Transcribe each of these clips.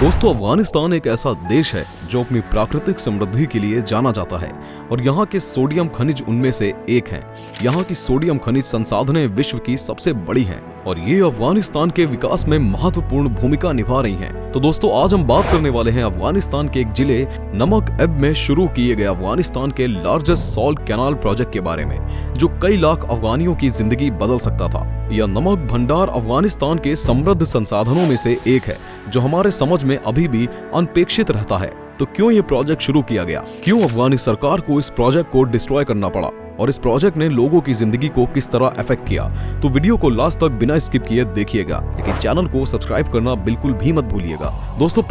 दोस्तों, अफगानिस्तान एक ऐसा देश है जो अपनी प्राकृतिक समृद्धि के लिए जाना जाता है और यहाँ के सोडियम खनिज उनमें से एक हैं। यहाँ की सोडियम खनिज संसाधनें विश्व की सबसे बड़ी हैं और ये अफगानिस्तान के विकास में महत्वपूर्ण भूमिका निभा रही हैं। तो दोस्तों, आज हम बात करने वाले हैं अफगानिस्तान के एक जिले नमक एब में शुरू किए गए अफगानिस्तान के लार्जेस्ट सॉल्ट कैनाल प्रोजेक्ट के बारे में, जो कई लाख अफगानियों की जिंदगी बदल सकता था। यह नमक भंडार अफगानिस्तान के समृद्ध संसाधनों में से एक है जो हमारे समझ में अभी भी अनपेक्षित रहता है। तो क्यों ये प्रोजेक्ट शुरू किया गया, क्यों अफगानी सरकार को इस प्रोजेक्ट को डिस्ट्रॉय करना पड़ा और इस प्रोजेक्ट ने लोगों की जिंदगी को किस तरह अफेक्ट किया, तो वीडियो को लास्ट तक बिना स्किप किए देखिएगा। लेकिन चैनल को सब्सक्राइब करना बिल्कुल भी मत भूलिएगा। दोस्तों,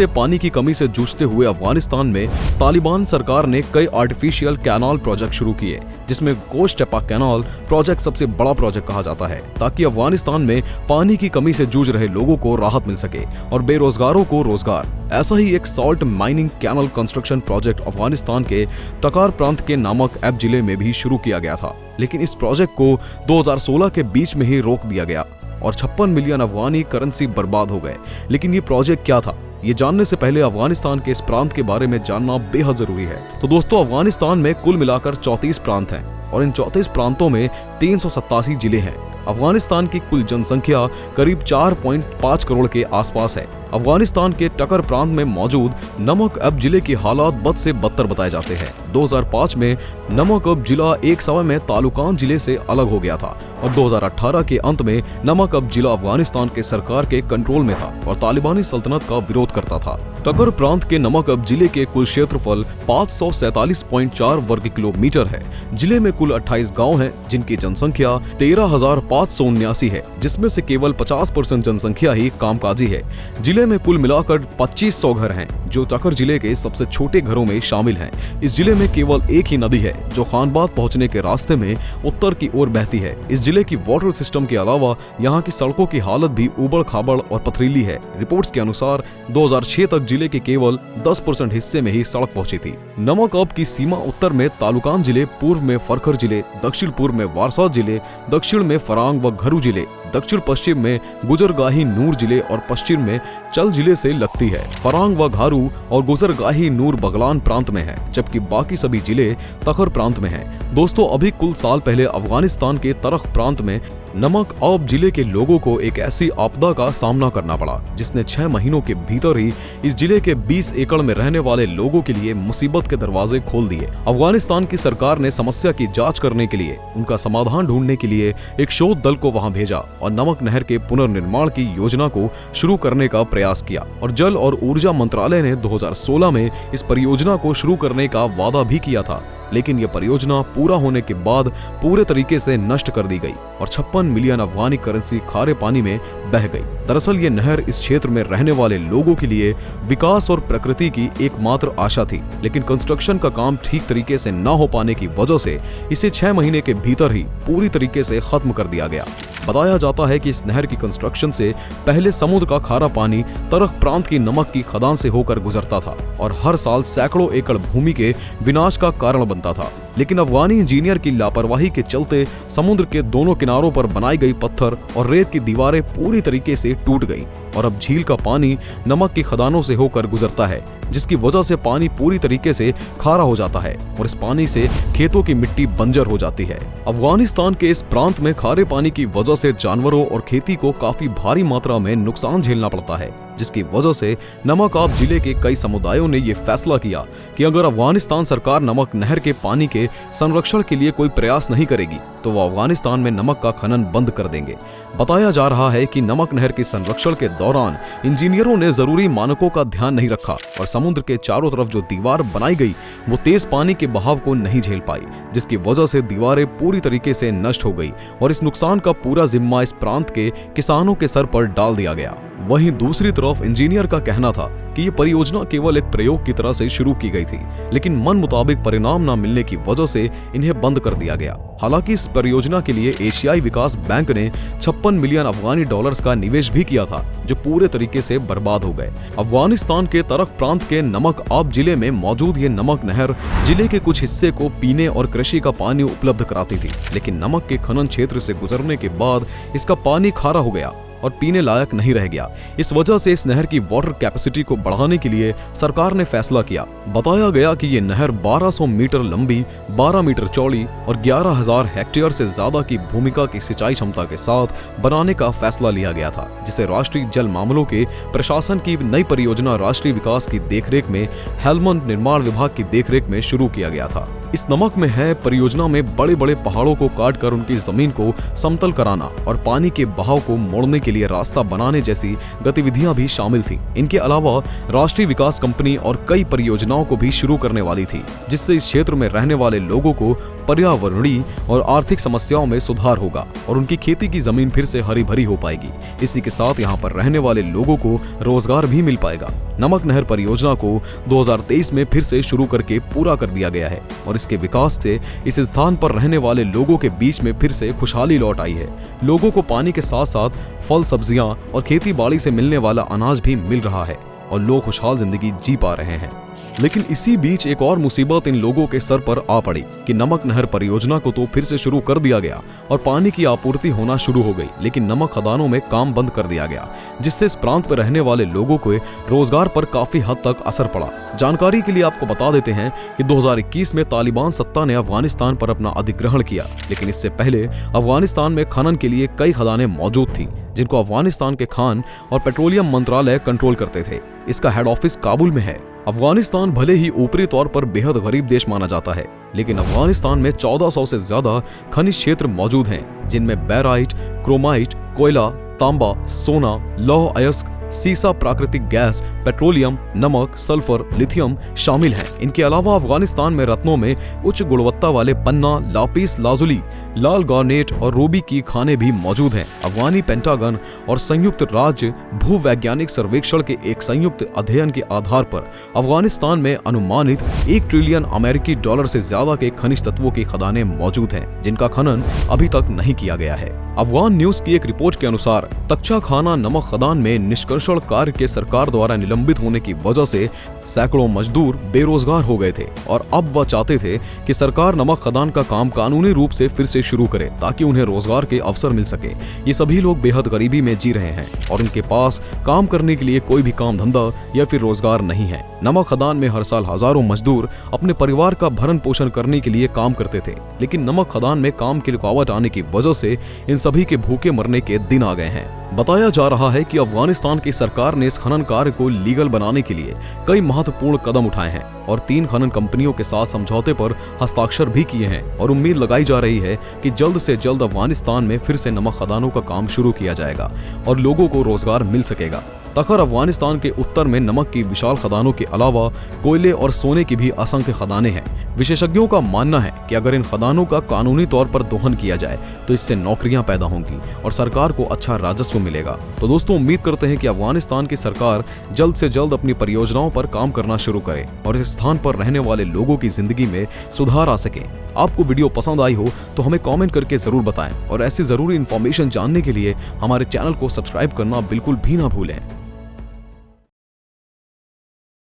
पानी की कमी से जूझते हुए अफगानिस्तान में तालिबान सरकार ने कई आर्टिफिशियल कैनाल प्रोजेक्ट शुरू किए, जिसमें गोश्त टेपा कैनाल प्रोजेक्ट सबसे बड़ा प्रोजेक्ट कहा जाता है, ताकि अफगानिस्तान में पानी की कमी से जूझ रहे लोगों को राहत मिल सके और बेरोजगारों को रोजगार। ऐसा ही एक salt mining canal construction project Afghanistan के तकार प्रांत के नमक एब जिले में भी शुरू किया गया था, लेकिन इस प्रोजेक्ट को 2016 के बीच में ही रोक दिया गया और 56 मिलियन अफगानी करेंसी बर्बाद हो गए। लेकिन ये प्रोजेक्ट क्या था, ये जानने से पहले अफगानिस्तान के इस प्रांत के बारे में जानना बेहद जरूरी है। तो दोस्तों, अफगानिस्तान में कुल मिलाकर 34 प्रांत हैं और इन 34 प्रांतों में 387 जिले हैं। अफगानिस्तान की कुल जनसंख्या करीब 4.5 करोड़ के आसपास है। अफगानिस्तान के टकर प्रांत में मौजूद नमक एब जिले की हालात बद से बदतर बताए जाते हैं। 2005 में नमक एब जिला एक समय में तालुकान जिले से अलग हो गया था और 2018 के अंत में नमक एब जिला अफगानिस्तान के सरकार के कंट्रोल में था और तालिबानी सल्तनत का विरोध करता था। टकर प्रांत के नमक एब जिले के कुल क्षेत्रफल 547.4 वर्ग किलोमीटर है। जिले में कुल 28 गाँव हैं, जिनकी जनसंख्या 13,579 है, जिसमें से केवल 50% जनसंख्या ही कामकाजी है। जिले में कुल मिलाकर 2500 घर हैं, जो टकर जिले के सबसे छोटे घरों में शामिल हैं। इस जिले में केवल एक ही नदी है जो खानबाद पहुंचने के रास्ते में उत्तर की ओर बहती है। इस जिले की वाटर सिस्टम के अलावा यहाँ की सड़कों की हालत भी उबड़ खाबड़ और पथरीली है। रिपोर्ट्स के अनुसार 2006 तक जिले के केवल 10% हिस्से में ही सड़क पहुंची थी। नमक एब की सीमा उत्तर में तालुकान जिले, पूर्व में फरखर जिले, दक्षिण पूर्व में वारसा जिले, दक्षिण में फरांग व घरू जिले, दक्षिण पश्चिम में गुजरगाही नूर जिले और पश्चिम में चल जिले से लगती है। फरांग व घारू और गुजरगाही नूर बगलान प्रांत में है, जबकि बाकी सभी जिले तखर प्रांत में हैं। दोस्तों, अभी कुछ साल पहले अफगानिस्तान के तरख प्रांत में नमक एब जिले के लोगों को एक ऐसी आपदा का सामना करना पड़ा जिसने 6 महीनों के भीतर ही इस जिले के 20 एकड़ में रहने वाले लोगों के लिए मुसीबत के दरवाजे खोल दिए। अफगानिस्तान की सरकार ने समस्या की जांच करने के लिए, उनका समाधान ढूंढने के लिए एक शोध दल को वहां भेजा और नमक नहर के पुनर्निर्माण की योजना को शुरू करने का प्रयास किया और जल और ऊर्जा मंत्रालय ने 2016 में इस परियोजना को शुरू करने का वादा भी किया था। लेकिन यह परियोजना पूरा होने के बाद पूरे तरीके से नष्ट कर दी गई और 56 मिलियन अफगानी करेंसी खारे पानी में बह गई। दरअसल ये नहर इस क्षेत्र में रहने वाले लोगों के लिए विकास और प्रकृति की एकमात्र आशा थी, लेकिन कंस्ट्रक्शन का काम ठीक तरीके से न हो पाने की वजह से इसे 6 महीने के भीतर ही पूरी तरीके से खत्म कर दिया गया। बताया जाता है कि इस नहर की कंस्ट्रक्शन से पहले समुद्र का खारा पानी तरख प्रांत की नमक की खदान से होकर गुजरता था और हर साल सैकड़ों एकड़ भूमि के विनाश का कारण बनता था। लेकिन अफगानी इंजीनियर की लापरवाही के चलते समुद्र के दोनों किनारों पर बनाई गई पत्थर और रेत की दीवारें पूरी तरीके से टूट गईं और अब झील का पानी नमक की खदानों से होकर गुजरता है, जिसकी वजह से पानी पूरी तरीके से खारा हो जाता है और इस पानी से खेतों की मिट्टी बंजर हो जाती है। अफगानिस्तान के इस प्रांत में खारे पानी की वजह से जानवरों और खेती को काफी भारी मात्रा में नुकसान झेलना पड़ता है, जिसकी वजह से नमक एब जिले के कई समुदायों ने यह फैसला किया कि अगर अफगानिस्तान सरकार नमक नहर के पानी के संरक्षण के लिए कोई प्रयास नहीं करेगी तो वो अफगानिस्तान में नमक का खनन बंद कर देंगे। बताया जा रहा है कि नमक नहर के संरक्षण के दौरान इंजीनियरों ने जरूरी मानकों का ध्यान नहीं रखा और समुद्र के चारों तरफ जो दीवार बनाई गई वो तेज पानी के बहाव को नहीं झेल पाई, जिसकी वजह से दीवारें पूरी तरीके से नष्ट हो गई और इस नुकसान का पूरा जिम्मा इस प्रांत के किसानों के सर पर डाल दिया गया। वहीं दूसरी तरफ इंजीनियर का कहना था कि ये परियोजना केवल एक प्रयोग की तरह से शुरू की गई थी, लेकिन मन मुताबिक परिणाम न मिलने की वजह से इन्हें बंद कर दिया गया। हालांकि इस परियोजना के लिए एशियाई विकास बैंक ने 56 मिलियन अफगानी डॉलर्स का निवेश भी किया था, जो पूरे तरीके से बर्बाद हो गए। अफगानिस्तान के तरख प्रांत के नमक एब जिले में मौजूद ये नमक नहर जिले के कुछ हिस्से को पीने और कृषि का पानी उपलब्ध कराती थी, लेकिन नमक के खनन क्षेत्र से गुजरने के बाद इसका पानी खारा हो गया और पीने लायक नहीं रह गया। इस वजह से इस नहर की वाटर कैपेसिटी को बढ़ाने के लिए सरकार ने फैसला किया। बताया गया कि ये नहर 1200 मीटर लंबी, 12 मीटर चौड़ी और 11,000 हेक्टेयर से ज्यादा की भूमिका की सिंचाई क्षमता के साथ बनाने का फैसला लिया गया था, जिसे राष्ट्रीय जल मामलों के प्रशासन की नई परियोजना राष्ट्रीय विकास की देखरेख में हेलमंड निर्माण विभाग की देखरेख में शुरू किया गया था। इस नमक में है परियोजना में बड़े बड़े पहाड़ों को काटकर उनकी जमीन को समतल कराना और पानी के बहाव को मोड़ने के लिए रास्ता बनाने जैसी गतिविधियां भी शामिल थी। इनके अलावा राष्ट्रीय विकास कंपनी और कई परियोजनाओं को भी शुरू करने वाली थी, जिससे इस क्षेत्र में रहने वाले लोगों को पर्यावरणीय और आर्थिक समस्याओं में सुधार होगा और उनकी खेती की जमीन फिर से हरी भरी हो पाएगी। इसी के साथ यहाँ पर रहने वाले लोगों को रोजगार भी मिल पाएगा। नमक नहर परियोजना को 2023 में फिर से शुरू करके पूरा कर दिया गया है और इसके विकास से इस स्थान पर रहने वाले लोगों के बीच में फिर से खुशहाली लौट आई है। लोगों को पानी के साथ साथ फल, सब्जियां और खेती बाड़ी से मिलने वाला अनाज भी मिल रहा है और लोग खुशहाल जिंदगी जी पा रहे हैं। लेकिन इसी बीच एक और मुसीबत इन लोगों के सर पर आ पड़ी कि नमक नहर परियोजना को तो फिर से शुरू कर दिया गया और पानी की आपूर्ति होना शुरू हो गई, लेकिन नमक खदानों में काम बंद कर दिया गया, जिससे इस प्रांत पर रहने वाले लोगों को रोजगार पर काफी हद तक असर पड़ा। जानकारी के लिए आपको बता देते हैं कि 2021 में तालिबान सत्ता ने अफगानिस्तान पर अपना अधिग्रहण किया, लेकिन इससे पहले अफगानिस्तान में खनन के लिए कई खदानें मौजूद थी, जिनको अफगानिस्तान के खान और पेट्रोलियम मंत्रालय कंट्रोल करते थे। इसका हेड ऑफिस काबुल में है। अफगानिस्तान भले ही ऊपरी तौर पर बेहद गरीब देश माना जाता है, लेकिन अफगानिस्तान में 1400 से ज्यादा खनिज क्षेत्र मौजूद हैं, जिनमें बैराइट, क्रोमाइट, कोयला, तांबा, सोना, लौह अयस्क, सीसा, प्राकृतिक गैस, पेट्रोलियम, नमक, सल्फर, लिथियम शामिल हैं। इनके अलावा अफगानिस्तान में रत्नों में उच्च गुणवत्ता वाले पन्ना, लापिस लाजुली, लाल गार्नेट और रूबी की खानें भी मौजूद हैं। अफगानी पेंटागन और संयुक्त राज्य भूवैज्ञानिक सर्वेक्षण के एक संयुक्त अध्ययन के आधार पर अफगानिस्तान में अनुमानित 1 ट्रिलियन अमेरिकी डॉलर से ज्यादा के खनिज तत्वों की खदानें मौजूद हैं, जिनका खनन अभी तक नहीं किया गया है। अफगान न्यूज की एक रिपोर्ट के अनुसार तख्चा खाना नमक खदान में निष्कर्षण कार्य के सरकार द्वारा निलंबित होने की वजह से सैकड़ों मजदूर बेरोजगार हो गए थे और अब वह चाहते थे कि सरकार नमक खदान का काम कानूनी रूप से फिर से शुरू करे ताकि उन्हें रोजगार के अवसर मिल सके। ये सभी लोग बेहद गरीबी में जी रहे हैं और उनके पास काम करने के लिए कोई भी काम धंधा या फिर रोजगार नहीं है। नमक खदान में हर साल हजारों मजदूर अपने परिवार का भरण पोषण करने के लिए काम करते थे, लेकिन नमक खदान में काम की रुकावट आने की वजह से इन सभी के भूखे मरने के दिन आ गए हैं। बताया जा रहा है कि अफगानिस्तान की सरकार ने इस खनन कार्य को लीगल बनाने के लिए कई महत्वपूर्ण कदम उठाए हैं और 3 खनन कंपनियों के साथ समझौते पर हस्ताक्षर भी किए हैं और उम्मीद लगाई जा रही है कि जल्द से जल्द अफगानिस्तान में फिर से नमक खदानों का काम शुरू किया जाएगा और लोगों को रोजगार मिल सकेगा। तखर अफगानिस्तान के उत्तर में नमक की विशाल खदानों के अलावा कोयले और सोने की भी असंख्य खदानें हैं। विशेषज्ञों का मानना है कि अगर इन खदानों का कानूनी तौर पर दोहन किया जाए तो इससे नौकरियां पैदा होंगी और सरकार को अच्छा राजस्व मिलेगा। तो दोस्तों, उम्मीद करते हैं कि अफगानिस्तान की सरकार जल्द से जल्द अपनी परियोजनाओं पर काम करना शुरू करे और इस स्थान पर रहने वाले लोगों की जिंदगी में सुधार आ सके। आपको वीडियो पसंद आई हो तो हमें कमेंट करके जरूर बताएं और ऐसी जरूरी इन्फॉर्मेशन जानने के लिए हमारे चैनल को सब्सक्राइब करना बिल्कुल भी ना भूलें।